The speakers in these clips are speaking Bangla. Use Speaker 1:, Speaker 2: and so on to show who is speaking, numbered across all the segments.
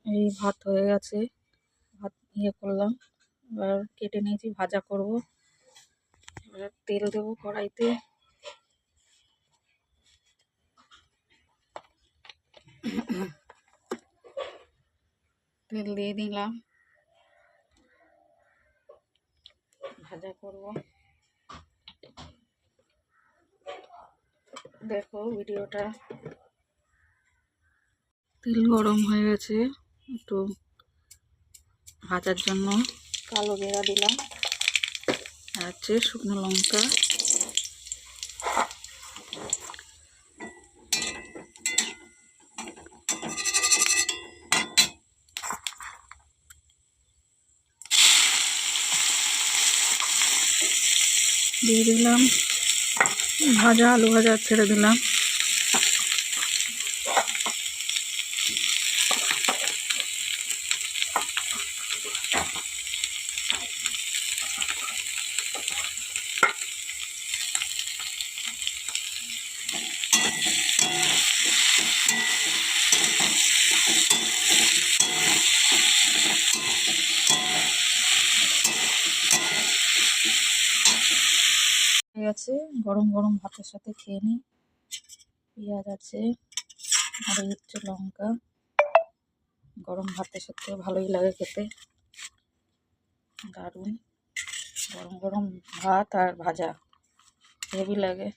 Speaker 1: এই ভাত হয়ে গেছে, ভাত করলাম, এবার কেটে নিয়েছি, ভাজা করব। এবার তেল দেবো কড়াইতে। তেল দিয়ে দিলাম, ভাজা করব। দেখো ভিডিওটা। তেল গরম হয়ে গেছে, একটু ভাজার জন্য কালো জিরা দিলাম, আর শুকনো লঙ্কা, দিয়ে দিলাম ভাজা আলু ভাজা, ছেড়ে দিলাম। ঠিক আছে, গরম গরম ভাতের সাথে খেয়ে নিই। পেঁয়াজ আছে, আর এই হচ্ছে লঙ্কা। গরম ভাতের সাথে ভালোই লাগে খেতে, দারুণ। গরম গরম ভাত আর ভাজা হেভি লাগে।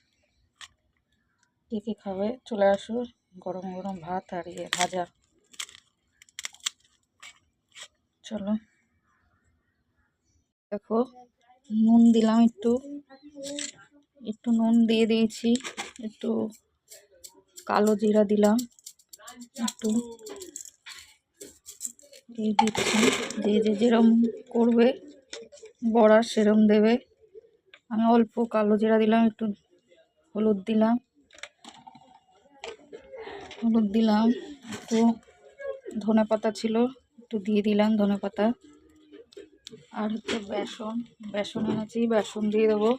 Speaker 1: কে কে খাবে চলে আসো, গরম গরম ভাত আর ভাজা। চলো, দেখো নুন দিলাম, একটু একটু নুন দিয়ে দিয়েছি, একটু কালো জিরা দিলাম, একটু দিয়ে দিচ্ছি। যে যেরম করবে বড়া সেরম দেবে। আমি অল্প কালো জিরা দিলাম, একটু হলুদ দিলাম, একটু ধনে পাতা ছিল, একটু দিয়ে দিলাম ধনে পাতা। আর হচ্ছে বেসন এনেছি, বেসন দিয়ে দেবো।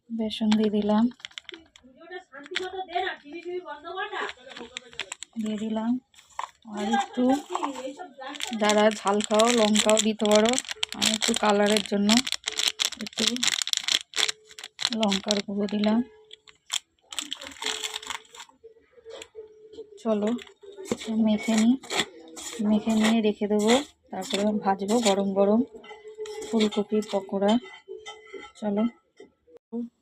Speaker 1: বেসন দিয়ে দিলাম, আর একটু যারা ঝাল খাও লঙ্কাও দিতে পারো। আমি একটু কালারের জন্য একটু লঙ্কার গুঁড়ো দিলাম। চলো মেখে নিয়ে রেখে দেবো, তারপরে ভাজবো গরম গরম ফুলকপির পকোড়া। চলো,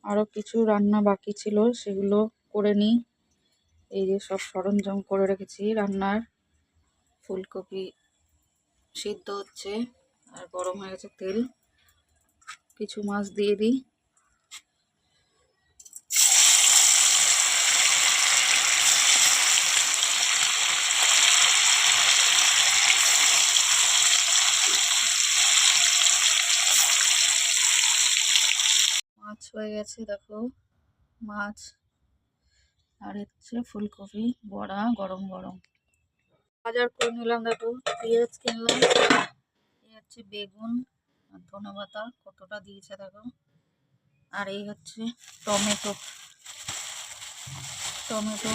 Speaker 1: আরও কিছু রান্না বাকি ছিল, সেগুলো করে নিই। এই যে সব সরঞ্জাম করে রেখেছি রান্নার। ফুলকপি সিদ্ধ হচ্ছে আর গরম হয়ে গেছে তেল। কিছু মাছ দিয়ে দিই। মাছ হয়ে গেছে, দেখো মাছ আর হচ্ছে ফুলকপি বড়া গরম গরম। বাজার করে নিলাম, দেখো পেঁয়াজ কিনলাম, এই হচ্ছে বেগুন আর ধনেপাতা কতটা দিয়েছে দেখো। আর এই হচ্ছে টমেটো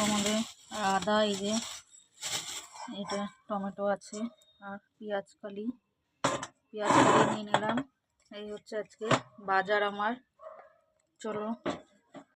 Speaker 1: আমাদের, আর আদা, এই যে এটা টমেটো আছে, আর পেঁয়াজ কালি নিয়ে নিলাম। এই হচ্ছে আজকে বাজার আমার। চলো